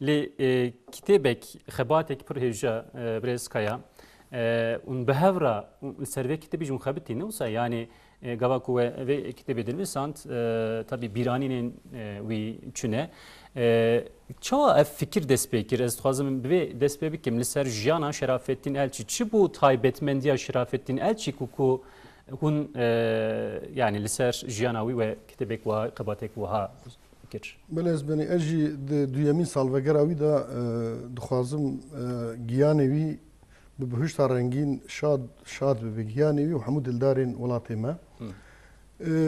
لكتابك خباتك برهجة بريسكايا ونبهورا سرفي كتابي جون خبتي نوسا يعني قواكو في كتابي دلوسانت طبي بيرانين وي چونه چا فکر دست بکر از خوازم به دست بکم لسر جیانا شرافتین الچی چی بو تایبتمندی شرافتین الچی کوکو هون يعني لسر جیاناوی و کتابک و قباتک و ها فکر بله بني اجي دويامين سالفجراوي دا دخوازم جيانوي ببهشت رنگين شاد بجيانوي وحمود الدارين ولاتي ما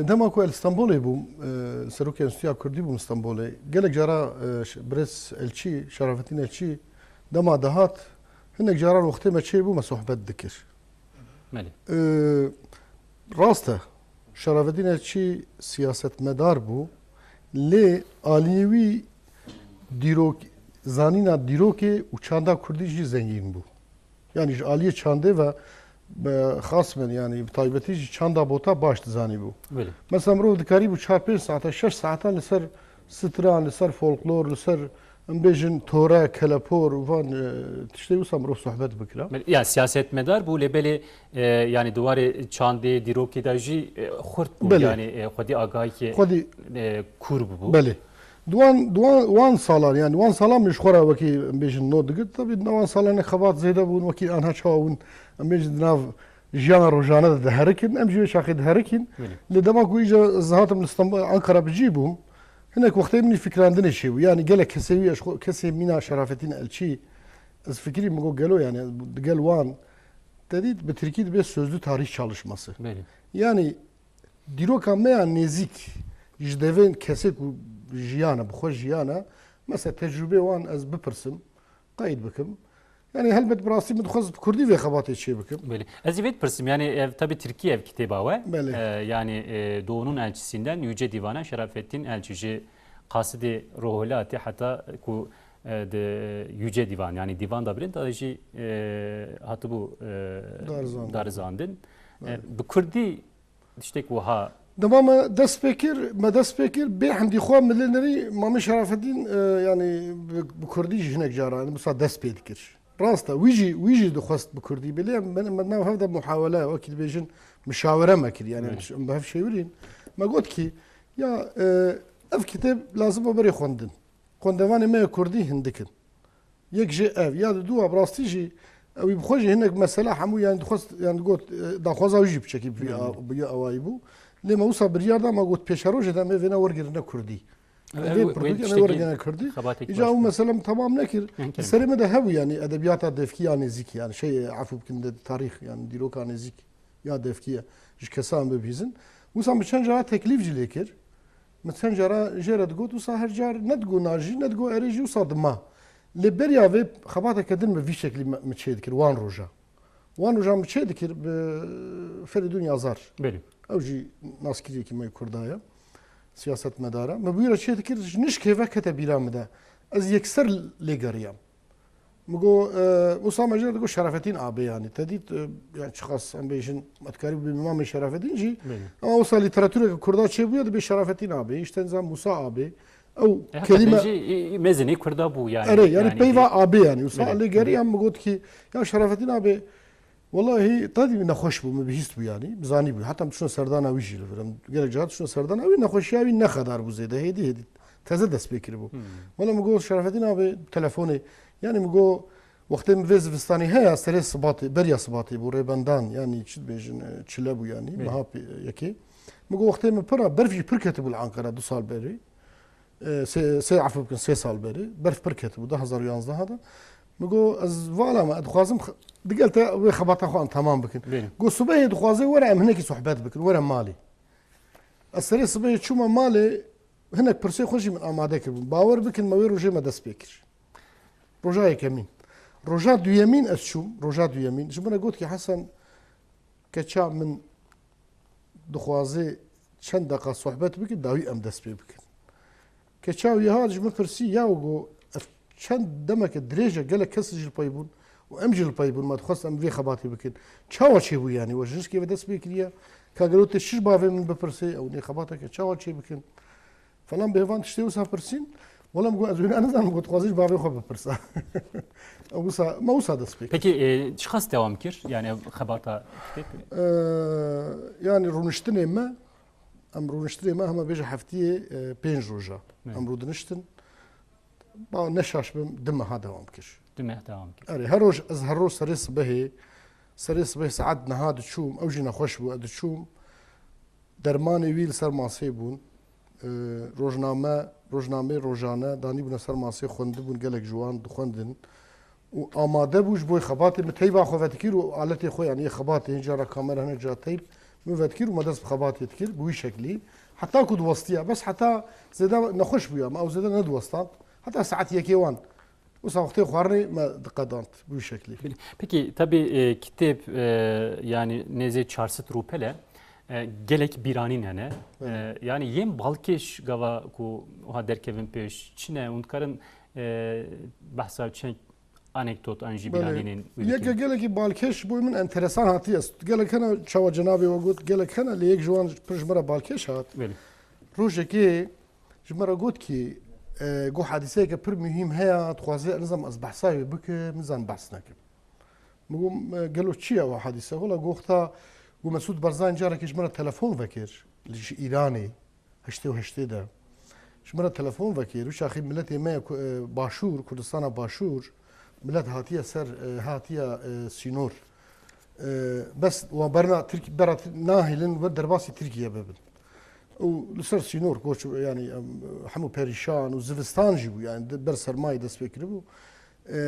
دما كو اسطنبول بوم سروك انستيا كردي بوم اسطنبول قالك جرا بريس الشي شرافتين الشي دما دهات هناك جرا وقت ما تشي بوم صحبت ذكر مالي راسته شرافتين الشي سياسة مدار بو لی آلیوی دیروک زانینا دیروکه و چاندا کردی جی زنگین بو یعنی آلیه چانده و خاص من يعني بطيبتي چاندا بوتا باش تزاني بو مثلا مرو دكاري بو 4 ساعه 6 ساعات لسر ستران لسر فولكلور لسر امبيجن تورا كلابور وفان تشتي وسام رو صحبت بكرا يعني سياسه مدار بو لبلي يعني دوار چاندي ديروكي داجي خرط بو يعني خدي اگاهي خدي كورب بو بله دوان سالان يعني وان سالان مش خورا وكي امبيجن نو دقت طبي دوان سالان خبات زيدا بون وكي انها شاون امبيجن ناف جانا روجانا دهركن امجي شاخي دهركن لدما كو اجا زهات من اسطنبول انقره بجيبهم هناك وقتها من الفكره عندنا شيء يعني قال لك كسي منا شرافتين الشيء az fikri mi gelo yani gel wan dedi bitirkid bir sözlü tarih çalışması. Bəli. Yani diroka me nezik jdeven kesek jiyana bu jiyana mesela tecrübe wan az bipirsim qayd bikim. Yani helbet براسي متخصص بكردي في خباتي شيء بكم. بله. Az evet pırsim yani tabi Türkiye ev kitabı var. Yani doğunun elçisinden Yüce Divan'a Şerafettin Elçici kasidi ruhulati hatta ku de Yüce Divan yani divan da bilen tadeci hatta bu darzandın. Bu Kurdi işte ku ha. Devamı despekir be hamdi xwa milleneri Mami Şerafettin yani bu Kurdi jinek jara yani bu despekir. راسته ويجي دخست بكردي بلي من هذا محاولة واكيد بيجن مشاورة ما كده يعني بهف شيورين ما قلت كي يا اف كتاب لازم بري خوندواني ما كردي هندكن يكجي اف يا دوا براستيجي او بخوجي هناك مسألة حمو يعني دخست يعني قلت دا خوزا ويجي بشكل في اوايبو لما وصل برياضة ما قلت بيشاروج دا ما فينا ورقرنا كردي أنا ورقنا كردي إجا مثلا تمام نكر السلمة ده هو يعني أدبيات دفكية نزيكي يعني شيء عفو يمكن التاريخ يعني ديروكا نزيك يا دفكية إيش كسام ببيزن وصام بتشان جرا تكليف جليكر مثلا جرا جرا تقول وصاهر جار ندقو ناجي ندقو أريجي وصاد ما لبريا في خباتك كدن بفي شكل متشيد كر وان روجا متشيد كر بفردون يازار بلي أو جي ناس كذي كما يكردايا سياسة مدارة ما بيرا شيء ذكر نش كيف كتب بيرامدا از يكسر ليجاريام مقو وصام جد تقول شرفتين أبي يعني تديت يعني شخص أم بيجن متكارب بمام شرفتين جي أما وصل لتراتورة كردات شيء بيد بشرفتين أبي يشتنزام موسى أبي أو كلمة مزني كردا بو يعني يعني بيفا أبي يعني وصل ليجاريام مقول كي يا شرفتين أبي والله طادي نخوش بو مبهيست بو يعني بزاني بو حتى شنو سردانا ويجي لفرم قال جات شنو سردانا وي نخوشياوي نخدار بو زيده هيدي تازه دس بكر بو ولا مقول شرفتين ابي تليفوني يعني مقول وقت مفيز فستاني هي سري صباطي بريا صباطي بو ريبندان يعني تشد بيجن تشلبو يعني ما يكي مقول وقت مبرا برفي بركت بو العنقره 2 سال بري سي عفوا يمكن 6 سال بري برف بركت بو 2011 هذا مقول از فوالا ما ادخوازم دقلت وي خبط اخوان تمام بكن قول صبي دخوازي ورا ام هناك صحبات بكن ورا مالي السري صبي شو ما مالي هناك برسي خوشي من اماده كربون باور بكن ما وي روجي ما دس بكر روجاي كمين روجا دو يمين اسشوم روجا دو يمين شو انا قلت كي حسن كتشا من دخوازي چند دقيقه صحبات بكن داوي ام دس بكن كتشا ويا هاج من برسي ياوغو چند دمك دريجه قال لك كسج البايبون وامجي البايبون ما تخص ام في خباتي بكن تشاو شي بو يعني وجنس كيف دس بكريا كاغلوت الشش بافي من ببرسي او ني خباتك تشاو شي بكن فلان بيفان تشتي وسافرسين والله مگو از انا نزانم گوت خوازیش باوی خو بپرسا اوسا ما اوسا دست بک Peki çi xas devam kir? Yani xebarta kitap. yani rûniştinê me em rûniştinê me hema bêje heftiyê 5 roja em rûdiniştin ba neşaşbim dim ha devam kir. Düme devam kir. Erê her roj ez her roj serê sibehê saet niha diçûm ew jî nexweş bû ez diçûm dermanê wî li ser masê bûn rojname rojane danî bûne ser masê xwendibûn gelek ciwan dixwendin û amade bû ji bo xebatê min teyba xwe vedikir û aletê xwe yani xebatê hin cara kamera hene cara teyb min vedikir û me dest bi xebatê dikir bi wî şeklî heta ku diwestiya bes heta zêde nexweş bûye me ew zêde nediwestan heta saet yekê wan wisa wextê xwarinê me diqedand bi wî şeklî. Peki tabii kitap yani neze çarsit rupele gelek biranîn hene. Yani yem balkeş gava ku oha derkevin peş Çin'e undkarın bahsa çen anekdot anji biranînin. Yeke gelekî balkeş bû min enteresan hatiye gelek hene çawa cenabê we got gelek hene li yek ji wan pir ji me re balkeş hat rojekê ji me re got ki got hadîseyeke pir mühim heya dixwaze nizam ez behsa wê bikim nizan behs nekim migom gelo çi ye we hadîse hola goxta got Mesûd Barzanî carekê ji me re telefon vekir li ji Îranê heştê û heştê de ji me re telefon vekir wî axî milletê me başûr Kurdistana başûr millet hatiye ser hatiye sînor bes wan berna bera nahêlin ve derbasî Tirkiye bibin û li ser sînor goç yani hemû perîşan û zivistan jî bû yani ber sermayê dest pê kiribû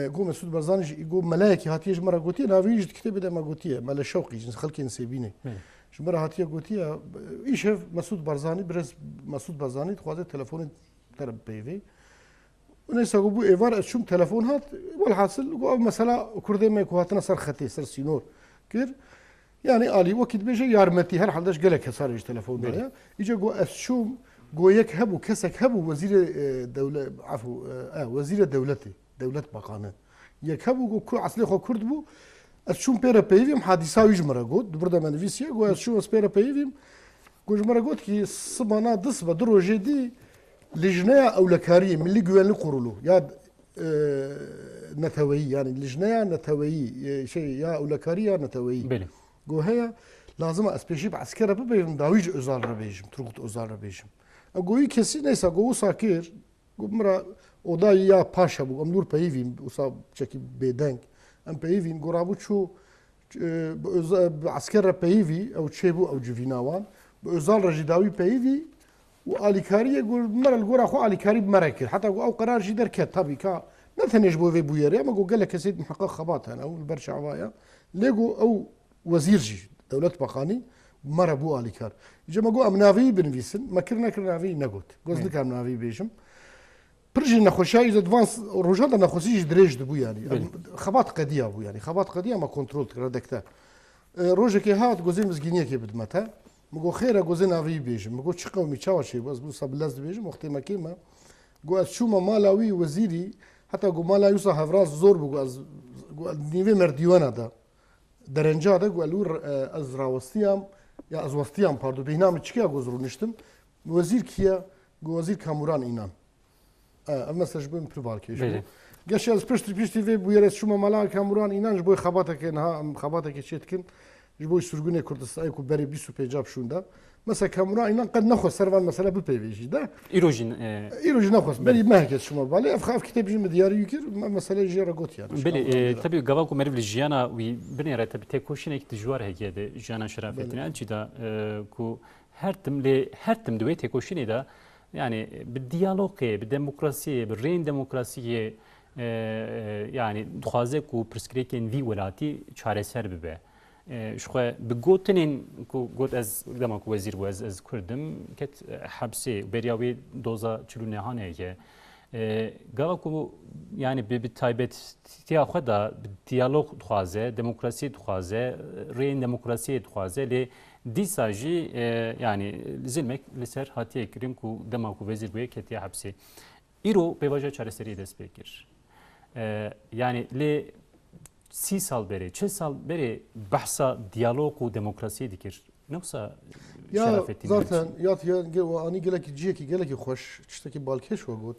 got Mesûd Barzanî jî got melekê hatiye ji me re gotiye navî jî di kitêbê de me gotiye me li şewqî ji xelkên sêbînê ji me re hatiye gotiye îşev Mesûd Barzanî birez Mesûd Barzanî dixwaze telefonê te re bipeyvê neyse bu evar ez çûm telefon hat velhasıl got mesela Kurdê me ku hatine ser xetê ser sînor kir yani alî wekî dibêje yarmetî her halde ji gelek hesarê ji telefon de ye îce got ez çûm got yek hebû kesek hebû wezîrê dewlet afû wezîrê dewletê dewlet bakanı yek hebû got ku eslê xwe Kurd bû ez çûm pê re peyivîm hadîsa wî ji me re got di bir de me nivîsiye got ez çûm ez pê re peyivîm got ji me re got ki sibana di sibe du rojê dî لجنه اولكاريه ملي جوانلي قرولو يا نتوي يعني لجنه نتوي شيء يا اولكاريه نتوي بله جو هي لازم اسبيشي بعسكره ببيم داويج ازال ربيجم ترغت ازال ربيجم اقوي كسي نيسا جو ساكير جو مرا oda ya paşa bu amdur peyvim usa çeki bedenk am peyvin gorabı çu asker peyvi ev çebu ev civinawan bu özel rejidawi peyvi والكاريه يقول مره القرى اخو الكاري بمراكل حتى او قرار جي دركات طبي كا مثلا يجبو في بويري ما قال لك يا سيد محقق خباط انا او البرشا عوايا لقوا او وزير جي دوله بقاني مره بو الكار جا ما قو امنافي بنفيسن ما كرنا في نقوت قصد لك امنافي بيجم برجي نخوشا اذا ادفانس روجادا نخوسيج دريج دبو يعني خباط قضيه ابو يعني خباط قضيه ما كنترول تردكتا روجك هات جوزين مزجينيه كي بدمتها مگو خیره گوزن آوی بیشم مگو چه قومی چاوشی باز بو سبلاز بیشم وقتی مکیما گو از شوما مالاوی وزیری حتی گو مالاوی سا هفراز زور بگو از نیوه مردیوانا دا درنجا دا گو الور از راوستیام یا از وستیام پاردو بینام چکیا گوزرو نشتم وزیر کیا گو وزیر کاموران اینان اما سجبم پروال کیش گشی از پشتی وی بویرس شوما مالا کاموران اینان جبوی خباته که نه خباته که چیت کن جبوی سرگونه کردستان کو بری 25 شوندا مثلا کامرا اینا قد نخو سروان مثلا بپیویجی ده ایروژن نخو بری مهکت شما بالی افخاف کتاب جیم دیاری یکر مثلا جیرا گوت yani بلی tabii gava ku merv jiyana wi binere tabii tek koşine ki dijwar hekede jiyana şerafetine ançida ku her tim de tek koşine da yani bir diyalog bir demokrasi bir rein demokrasiye yani dixwaze ku preskreken vi welati çareser bibe شخوا بگوتنین کو گوت از دما کو وزیر و از کردم کت حبسی بریاوی دوزا چلو نهانه که گاوا کو yani bir taybet tiya xda diyalog dixwaze demokrasi dixwaze rein demokrasi dixwaze le disaji yani zilmek li ser hatiye kirin ku dema ku vezir bu ketiya hapsi iro bevaja çareseri dest pekir yani le 30 sal beri, 40 sal beri bahsa diyalog و demokrasi dikir. Noksa şerafettin. Zaten yat ya ani gelek ciyeki gelek xoş, tişteki balkeş o got.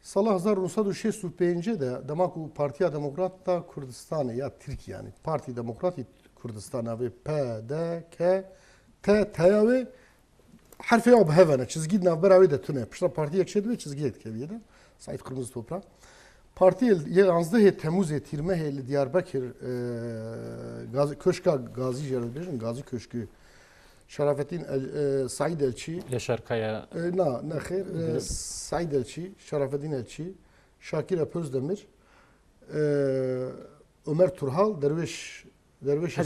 سال 1965 ده دماکو پارتیا دموکرات تا کردستان یا ترکیه yani Parti Demokrati Kürdistan'a ve PDK harfi ya behevene çizgi navberavi de tune pişta partiye çedve çizgi etkeviye de Said Kırmızı Toprak Parti 11 Temmuz Tirme li Diyarbakır Gazi Köşka Gazi Jerbejin Gazi Köşkü Şerafettin Said Elçi Yaşar Kaya ne hayır Said Elçi Şerafettin Elçi Şakir Özdemir Ömer Turhal Derviş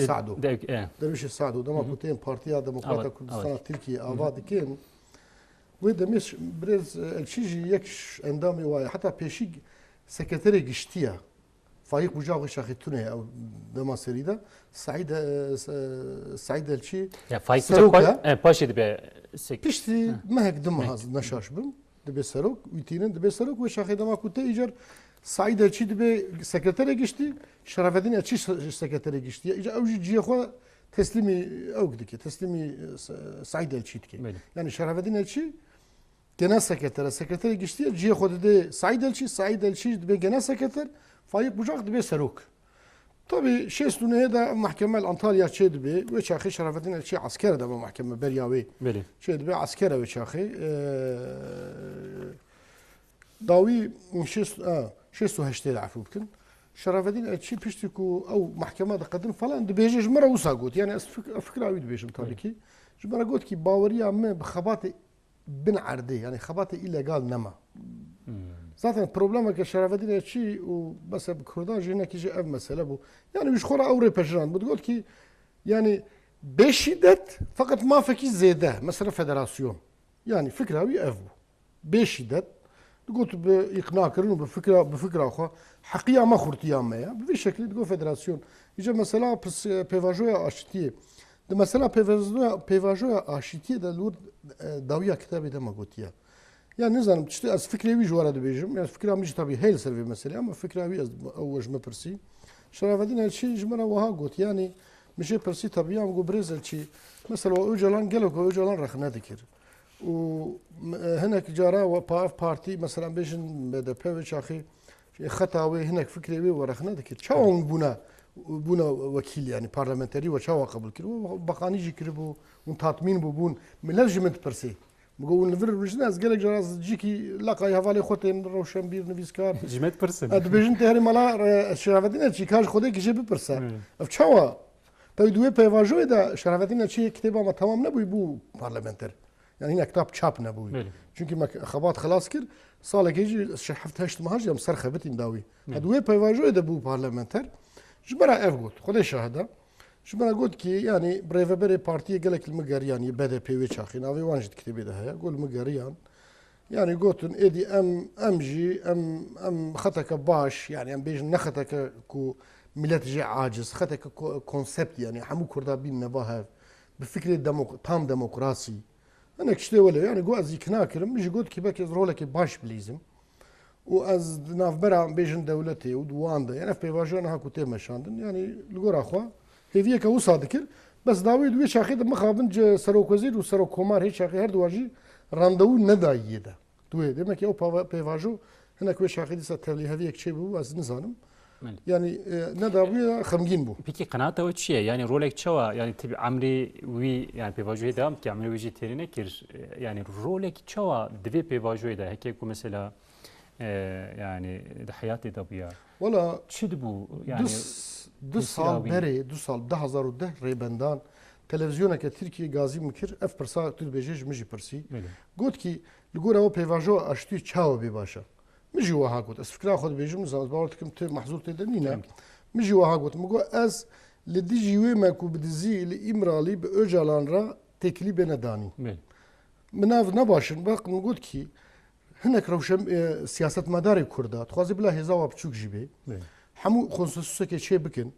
Sa'du Derviş Sa'du dema kuteyin Partiya Demokrata Kürdistan Türkiye avadikin ve demiş biraz elçici yek endamı var hatta peşi sekreteri geçtiye Faik Bucağı şahitune ya dema seride Said Elçi ya Faik Bucağı paşa be pişti mehek demaz naşaşbım de serok ütinin de serok ve şahit dema kute icar Said Elçi de sekretere geçti Şerafettin Elçi sekretere geçti ya avcı cihe teslimi avgdi ki teslimi Said Elçi ki yani Şerafettin Elçi genel sekretere geçti cihe de Said Elçi de genel sekreter Faik Bucak de serok tabi şestune de mahkemel Antalya çedi be ve çaxi Şerafettin Elçi asker de mahkeme Beryavi çedi be asker ve çaxi davi شو هشتري عفوا بكن شرافدين شيء بيشتكوا او محكمه قدم فلان دبيجي جمره وساقوت يعني فكره عيد بيجم تاريكي جمره قلت كي باوريا ما بخبات بن عردي يعني خبات الا قال نما zaten problema ki şerafettin şi o bas Kurdaj yine ki ev mesele bu yani üç khora Avrupa pejran bu diyor ki yani beşiddet fakat ma feki zede mesela federasyon yani fikravi ev bu beşiddet قلت بإقناع كرنو بفكرة أخرى حقيقة ما خرطية ما يا بفي شكل تقول فدراسيون يجي مثلا بس بيفاجويا أشتيه ده مثلا بيفاجويا أشتيه ده لور داوية كتابي ده ما قلتيه يعني نزل تشتي از فكرة ويج ورا بيجم يعني فكرة مش طبيعي هيل سيرفي مثلا أما فكرة وي أول ما برسي شرافدين هالشيء جمرة وها قلت يعني مش برسي طبيعي أم جو بريزل شيء مثلا وأوجلان قالوا وأوجلان رخنا ذكر وهناك جارا بارتي مثلا بيجن بدا بيفش اخي خطاوي هناك فكري ورخنا ذيك شاون بونا وكيل يعني بارلمانتري وشاو قبل كده بقاني يجي كربو وتطمين بون مانجمنت برسي بقول نفر بجناس قالك جارا جيكي لقى يهفالي خوتين روشن بير نفيسكار جمعت برسن اد بيجن تهري مالا شرافدين شي كاج خودك جيب برسا فشاوا تايدوي بيفاجو دا شرافدين شي كتابه ما تمام نبوي بو بارلمانتر يعني هنا كتاب تشاب نبوي چونكي ما خبات خلاص كر صالك يجي شحفت هشت مهاجم سرخه بتين داوي هدوي بيفاجو ده بو بارلمانتر جبرا افغوت خدي شاهده جبرا قلت كي يعني بريفبري بارتي قالك المقريان يبدا بي وي شاخي نافي وانجت كتبي ده قول المقريان يعني قلت ايدي ام خطك باش يعني ام بيج نختك كو ملت جي عاجز خطك كونسبت يعني حمو كردا بين نباها بفكره تام ديمقراطي أنا كشتي ولا يعني جو أز يكناكرم مش قلت كي بك رولك باش بليزم وأز ناف برا بيجن دولتي ودواندا يعني في بيفاجونا هاكو تيما شاندن يعني الجورا أخوا هي فيك وصادكر بس داوود ويش أخيد ما خابنج سروك وزير وسروك كومار هيك أخي هر دواجي راندو نداية ده توي ديما كي أو بيفاجو هناك ويش أخيد ستولي هذيك شيء بو أز نزانم يعني نداوي خمجين بو بيكي قناعته وتشيه يعني رولك شوا يعني تبي عمري وي يعني بيفاجوه دام كي عمري ويجي ترينه كير يعني رولك شوا دبي بيفاجوه ده هيك يكون مثلا يعني حياتي طبيعة ولا شدبو يعني دو سال بري دو سال 2010 ريبندان تلفزيونك تركي غازي مكر اف برسا تو بيجيج مجي برسي قلت كي لقوا هو بيفاجو اشتي تشاو بباشا مجي وها قلت اسفكرا خذ بيجم زاد باورتكم محظور تدنينا مجي وها قلت مقو از لدي جيوي ماكو بدزي الامرالي باوجالان را تكلي بنداني مناف نباشن باق نقول كي هناك روشم سياسه مداري كردا تخازي بلا هزاوا بچوك جيبي حمو خصوصا كي شي بكن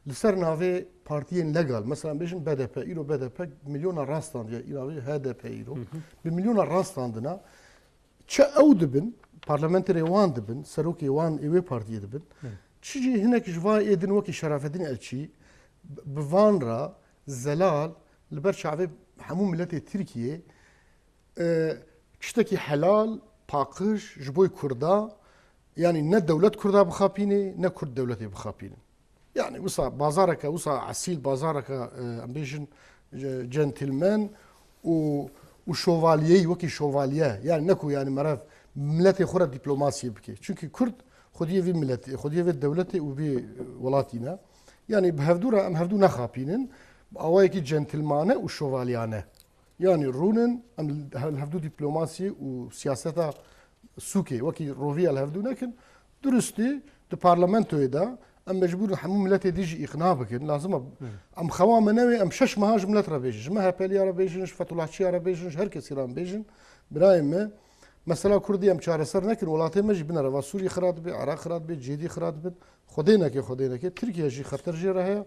لسر نافي بارتيين ليغال مثلا بيجن BDP ايرو BDP مليون راستان ايرو HDP ايرو بمليون راستاندنا تشا اودبن parlamenterê wan dibin, serokê wan êvê partiyê dibin. Çi jî hinek ji van êdin wekî Şerafettin Elçî bi van ra zelal li ber çavê hemû milletê Tirkiye tiştekî helal پاقش جبوی کردا يعني نه دولت كردا بخابيني نه كرد دولتي بخابيني يعني وصا بازارك وصا عسيل بازارك امبيشن جنتلمان وشوفاليي وكي شوفاليه يعني نكو يعني مرات ملتي خورا دبلوماسيه بكي چونكي كرد خديه في ملتي خديه في دولتي وبي ولاتينا يعني بهفدورا ام هفدو نخابينن اوايكي جنتلمانه وشوفاليانه يعني رونن ام هفدو دبلوماسي وسياستا سوكي وكي روفيا الهفدو لكن درستي دو بارلمانتو دا ام مجبور حمو ملتي ديجي اقناع بكن لازم ام خوام نوي ام شش مهاج ملت ربيج ما هبليا ربيجن فتولاتشي ربيجن هر كسي ربيجن برايم مثلا كردي ام چاره سر نكن ولاتي مج بن روا سوري خرات بي عراق خرات بي جدي خرات بي خدينا كي تركيا جي خطر جي راه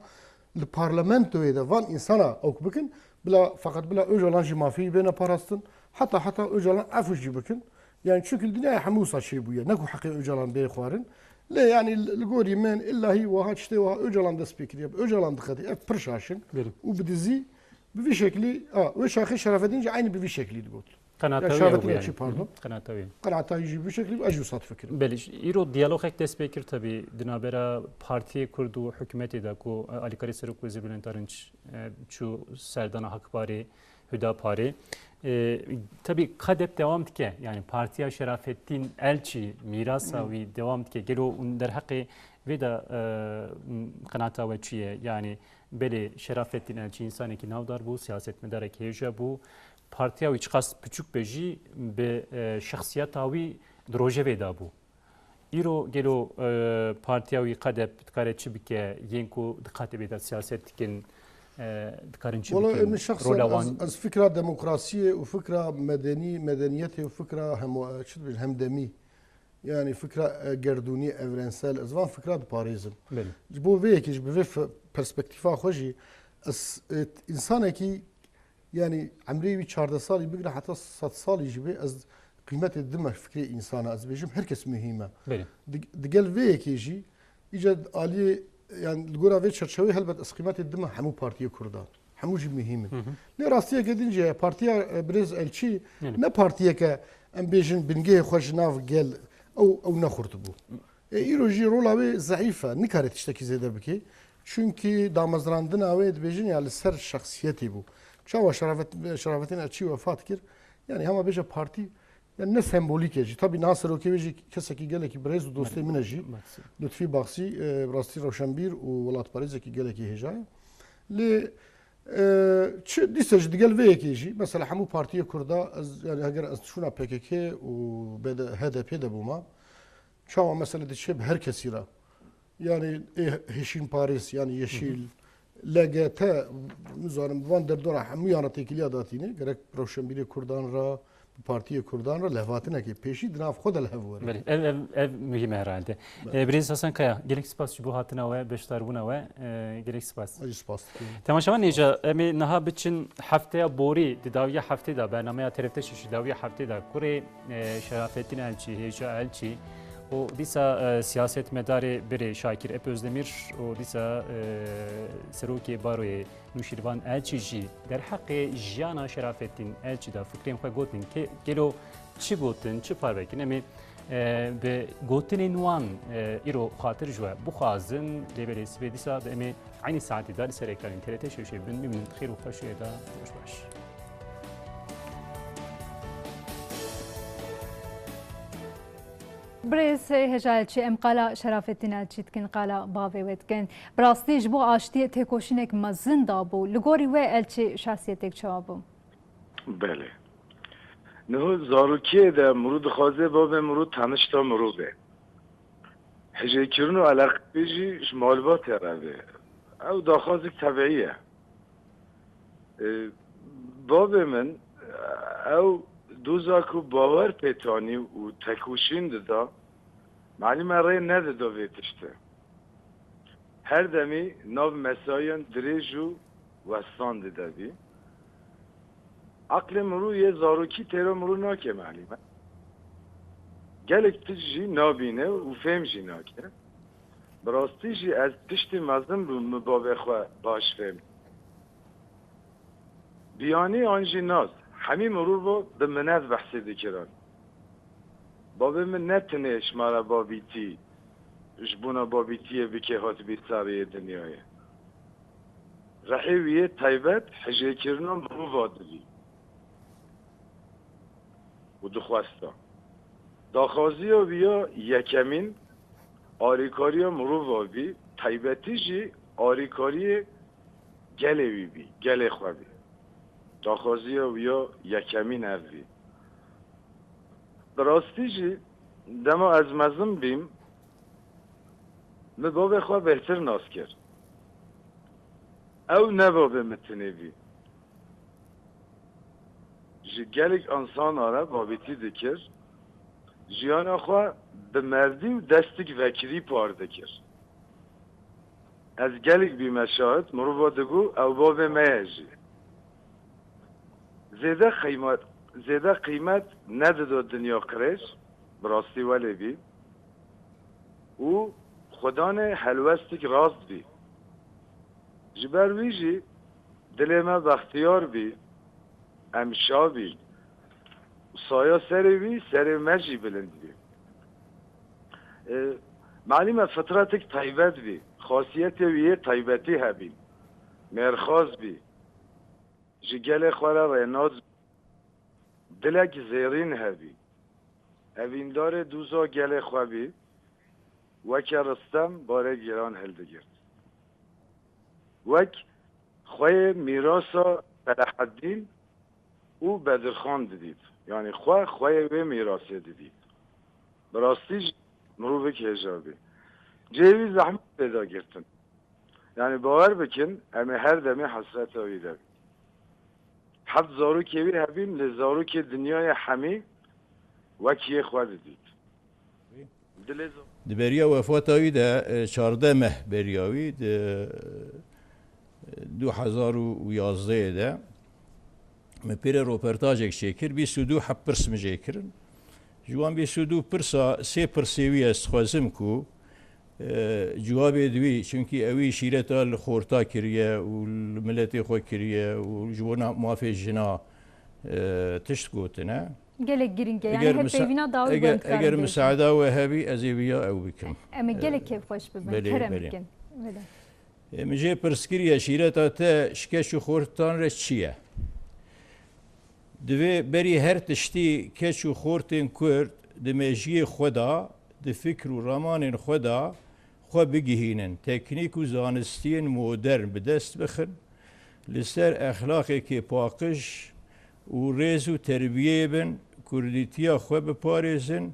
البرلمانتو دا وان انسانا او بكن بلا فقط بلا اوجلان جي ما في بين باراستن حتى اوجلان افجي بكن يعني شكل الدنيا حموسه شي بويا نكو حقي اوجلان بي خوارن لا يعني الجوري من الا هي وهاد شتي وها اوجلان دسبيكري اوجلان دخدي برشاشن وبدزي بفي شكلي وش اخي شرف الدين جا عيني بفي شكلي تقول قناتاوي يعني قناتاوي قناتاوي يجي بشكل اجو صاد فكر بلش ايرو ديالوج هيك دسبيكر تبي دنابرا بارتي كردو حكومتي دا کو عليكاري سرك وزير بلنتارنج شو سردان حقباري هدا پاره tabii kadep devam dike yani partiya Şerafettin Elçi mirasa ve devam dike gelo der hakkı ve da kanata ve çiye yani beli Şerafettin Elçi insanı ki navdar bu siyaset medarek heja bu partiya ve çıkas küçük beji be şahsiyet avi droje ve da bu İro gelo partiya ve kadep kareçi bike yenku dikkat eder siyaset dikin والله من شخصيا از فكره ديمقراطيه وفكره مدنيته وفكره همدمي يعني فكره جردوني evrensel از وان فكره باريزم بو ويك بو perspektifa خوجي انسان ki yani عمري 4 سال بيقرا حتى 6 سال يجي از قيمه الدم فكري انسان از بيجم herkes مهمه دقل ويك يجي ايجاد اليه يعني الجورا في تشرشوي هلبت اسقيمات الدم حمو بارتيه كردان حمو جي مهم لي راستيه قدنجه بارتيه بريز الشي نا بارتيه ك ام بيجن بنجي خوش ناف قال او نخرتبو ايرو جي رولاوي ضعيفه نكارت تشتكي زيده بكي çünkü damazrandın avet bejin ya ser şahsiyeti bu. Çava şerafetin açı vefat kir. Yani ama beje parti yani ne sembolik eji. Tabii Nasır Okevici keseki geleki brezu dostu minaji. Lütfi Baksi Rasti Roşanbir u Velat Parizeki geleki hecaya. Le distej digel ve ekeji. Mesela hamu partiye kurda yani eğer şuna PKK u HDP de buma. Çava mesela de şeb herkes ira. Yani Heşin Paris yani Yeşil LGT müzarım van derdora hamu yana tekiliya datini gerek Roşanbir Kurdan ra Partiye Kurdan ra lehvatine ki peşi dinaf xod lehv var. Ev mühim herhalde. Brez Hasan Kaya gerek spas bu hatına ve beştar buna ve gerek spas. Spas. Tamaşavan neca emi naha biçin haftaya bori didaviye haftada bernameye terefte şişi daviye haftada kure Şerafettin Elçi, Heja Elçi o disa siyaset medarı biri Şakir Ep Özdemir o disa Seroki Baroye Nuşirvan Elçici der hakkı jana Şerafettin Elçi da fikrim xwe gotin ki gelo çi gotin çi parvekin emi be gotin nuan iro xatir jwe bu xazin leberi sibe disa emi aynı saati dar ser ekranın TRT şeşe bin min xeyr u xoş da baş. بريس هجالتشي ام قالا شرافت نالتشي تكن قالا بافي وتكن براستيج بو اشتي تيكوشينك مزن دابو لغوري وي التشي شخصيتك جوابو بله نه زاروکیه ده مرود خوازه با به مرود تنشتا مروده هجه کرنو علاقه بیجی شمالبات یراده او داخازک طبیعیه باب من او دوزاکو باور پیتانی و تکوشین دا معلوم رای نده دا ویتشته هر دمی ناو مسایان دریجو وستان ده بی عقل مرو یه زاروکی تیرا مرو ناکه معلومه گلک تجی نابینه و فهم جی ناکه براستی جی از تشتی مزن رو مبابه خواه باش فهم بیانی آنجی ناز همین مرور رو به منت بحثی دکران بابا من نتنش مرا بابیتی جبونا بابیتیه بکه هات بیتاری دنیای رحیویه تایبت حجه کرنا مرو وادلی و دخواستا داخوازی و بیا یکمین آریکاری مرو وابی تایبتی جی آریکاری گله بی گله خوابی داخوازی و بیا یکمین اوی براستی جی دما از مزم بیم باب خواه بهتر ناس کرد او نبابه متنوی جی گلک انسان آره بابیتی دکر جیان خواه به مردی و دستک وکری پارده کرد از گلک بی مشاهد مرو بادگو او باب میجی زیده قیمت نداده دنیا کرش براستی ولی بی او خدا نه حلوستی که راست بی جبر ویجی دل ما بختیار بی امشا بی سایا سر بی سر مجی بلند بی معلومه فطرتک طیبت بی خاصیت ویه طیبتی هبی مرخاز بی جگل خواه ریناز دلک زیرین هبی اویندار دوزا گل خواه بی وک رستم باره گیران هلده گرد وک خواه میراسا صلاحالدین او بدرخان دیدید یعنی خواه و میراسه دیدید براستی مروبه که هجابی جیوی زحمت پیدا گرتن یعنی باور بکن امی هر دمی حسرت آویده حد زارو کهوی هبیم لزارو که دنیای حمی وکیه خواه دیدید دبریا وفاتاوی ده 14 مه بریاوی ده 2011 ده مپیر روپرتاجک شکر 22 حب پرس مجیکرن جوان 22 پرسا 3 پرسیوی است خوازم کو جواب دوی چونکی اوی شیرتا الخورتا کریه و الملتی خو کریه و جوانا موافق جنا تشت گوتنه gelek giringe yani hep evine davet edin. اگر مساعده و هبی ازیبیا او بکم. Ama gelek keyif hoş bibin. Kerem bikin. مجه پرسکریه شیرتا تا شکش و خورتان را چیه؟ دوی بری هر تشتی کش و خورتین کرد دمجی خدا د فکر و رامان خدا خو بگهینن تکنیک و زانستین مدرن به دست بخن لسر اخلاقی که پاکش و ریز و تربیه بن کردیتیا خو بپارزن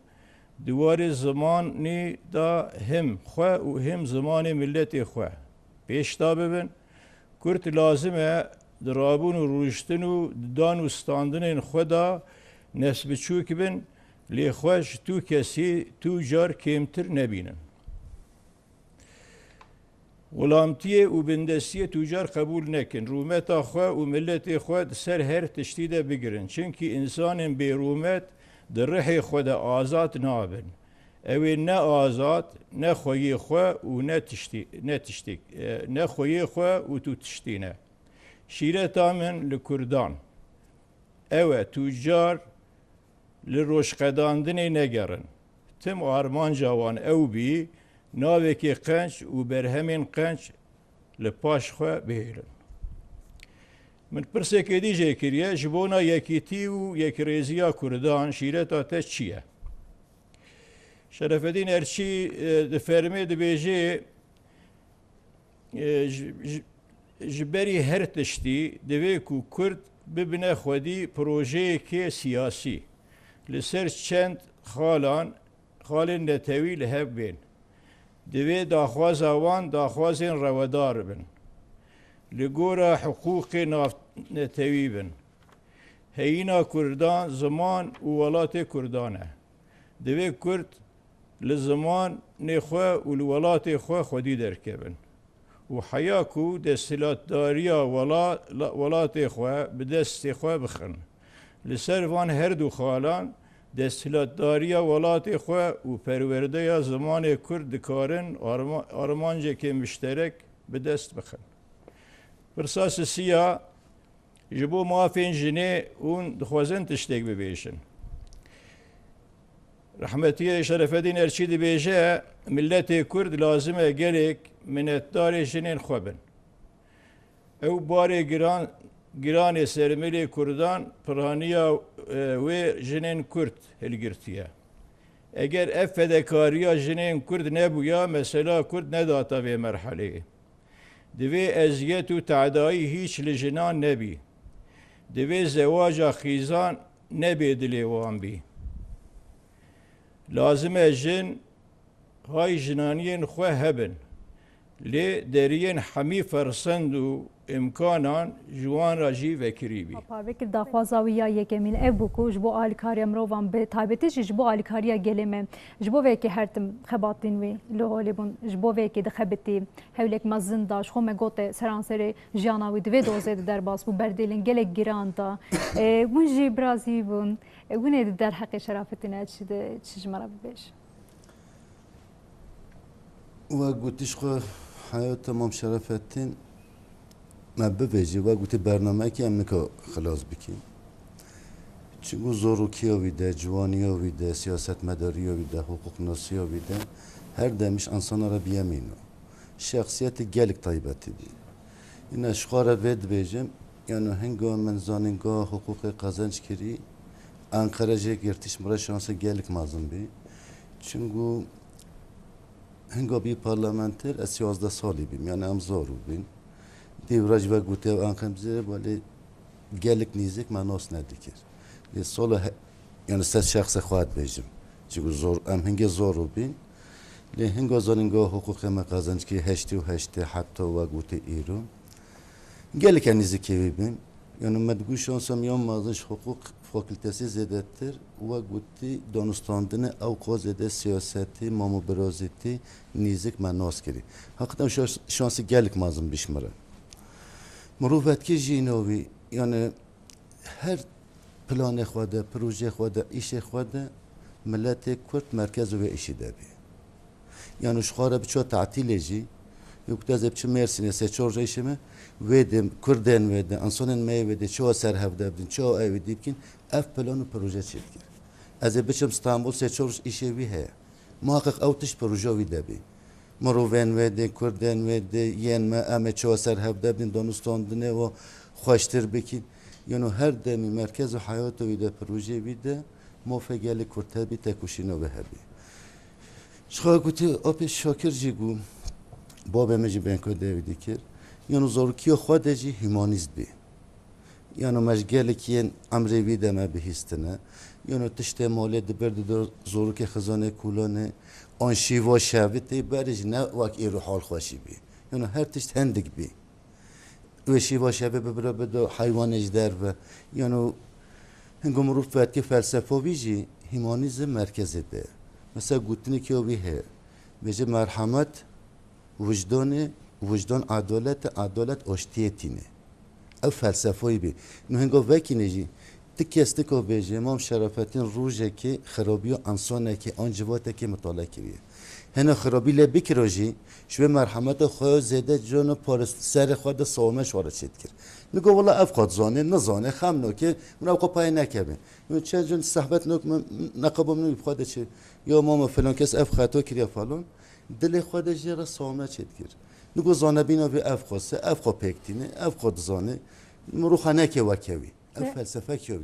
دوار زمانی دا هم خو و هم زمان ملت خو پیشتا ببن کرد لازمه درابون و روشتن و دان و ستاندن خدا نسب چوک بن لی خوش تو کسی تو جار کمتر نبینن غلامتیه و بندستیه تجار قبول نکن رومت خواه و ملت خواه سر هر تشتیده بگرن چونکه انسان بیرومت در رح خود آزاد نابن اوی نه آزاد نه خوی خواه و نه خوی خواه و تو تشتینه شیره تامن لکردان اوه تجار لروش قداندن نگرن تم آرمان جوان او بی ناوی که قنچ و برهمین قنچ لپاش خواه بهیرن من پرسه که دیجه کریه جبونا یکیتی و یک ریزیا کردان شیرتا تا چیه؟ شرفدین ارچی دفرمه دبیجه جبری هر تشتی دوی کو کرد ببینه خودی پروژه که سیاسی لسر چند خالن نتوی لحب بین دوی داخواز آوان داخوازین روادار بن لگورا حقوق نتوی بن هینا کردان زمان و ولات کردانه دوی کرد لزمان نخواه و لولات خواه خودی درکبن و حیاکو دستلات داریا ولات خواه بدست خواه بخن لسر وان هر دو خالان دستلات داریا ولات خواه و پرورده یا زمان کرد کارن آرمانجه که مشترک بدست بخن پرساس سیا جبو موافین جنه اون دخوازن تشتک ببیشن رحمتي شرف الدين ارشيد بيجا ملت كرد لازم جلك من الدار جنين خوبن او باري جيران سرملي كردان برانيا و جنين كرد الجرتيا اگر افدکاریا جنین کرد نبویا مثلا کرد نداتا به مرحله دوی ازیت و تعدایی هیچ لجنان نبی دوی زواج خیزان نبی دلیوان بی لازم جن های جنانین خواه هبن لی درین حمی فرسند و امکانان جوان راجی وکری بی پاوک داخوازاویا یکمین ev بکو جبو آلیکاریا مروان به تایبتیش جبو آلیکاریا گلمه جبو وکی هرتم خباتین وی لغالی بون جبو وکی دخبتی هولک مزن داش خو مگوت سرانسری جاناوی دوی دوزه در باس بو بردیلین گلک گیران دا بون جی برازی بون بونه در حق شرافتین اچیده چیجمرا ببیش و گوتیش خو حیات تمام شرافتین ما ببیجی و گوتی برنامه که امریکا خلاص بکیم چگو زوروکی ویده جوانی ویده سیاست مداری ویده حقوق ناسی ویده هر دمیش انسان را بیامینو شخصیت گلک طایبتی بی این اشخار وید بیجم یعنی هنگام من زاننگاه حقوق قازنج کری انقره جه گرتیش مرا شانس گلک مازم بی چگو هنگام بی پارلمانتر از 11 سالی بیم یعنی ام زارو بین دیوراج و گوته و آنخم زیره ولی گلک نیزک مناس ندیکر لی سال یعنی سه شخص خواهد بیجم چگو زور ام هنگه زارو بین لی هنگا زاننگاه حقوق مقازنج که هشتی و هشتی حتی و گوته ایرو گلک نیزکی بیم یعنی مدگو شانسم یام مازنش حقوق فاکلتسی زیده تر و گوتی دانستاندن او قاضده سیاستی ماموبرازیتی نیزک مناس کری حقیقتا شانس گلک مازن بیشمره مروفت که جینوی یعنی هر پلان خواده پروژه خواده ایش خواده ملت کرد مرکز و ایشی دبی یعنی شخاره بچه تعطیل جی یکتا از بچه مرسینه سه چور ریشمه ویدم کردن ویدم انسانن می ویده چه سر هفته بدین چه ایویدی بکن اف پلان و پروژه چید کرد از بچه استانبول سه چور ایشی وی هه محقق اوتش پروژه ویده بی مروفن ویده کردن ویده ین ما امه چه سر هفته بدین دانستاندنه و خوشتر بکن یعنی هر دمی مرکز و حیات ویده پروژه ویده موفقیل کرده بی تکوشینو به هبی شخواه گوتی آب شاکر جی گو بابا مجی بینکو دیویدی کرد یعنی زورکی خود جی هیمانیست بی یعنی مجگل کین امری ویده ما بهستنه یعنی تشت مالی دبرد دار زورکی خزانه کولانه آن شیوا شویتی برج نه وک ایرو حال خوشی بی یعنی هر تشت هندگ بی و شیوا شوی ببرا بدا حیوان اجدر و یعنی هنگام رو فرد که فلسفه ویجی هیمانیزم مرکزه ده مثلا گوتنی که ویه بجه مرحمت وجدان عدالت آشتیتینه او فلسفه‌ای بی نو هنگا وکی نجی تکسته که بیجه امام شرفتین روژه که خرابی و انسانه که آنجواته که مطالعه کریه هنو خرابی لبکراجی شوی مرحمت خواه زیده جان پارست سر خود سامش وارد شد کرد میگو والله افقاد زانه نزانه خم نو که من اوقا پای نکبه چه جون صحبت نو نقابم نو بخواده چه یا ماما فلان کس اف خطا کریا فلان دل خود جرا سامه شد کرد نگو زانه بینا به افقاسه افقا پکتینه افقاد زانه مروخانه که وکوی اف فلسفه که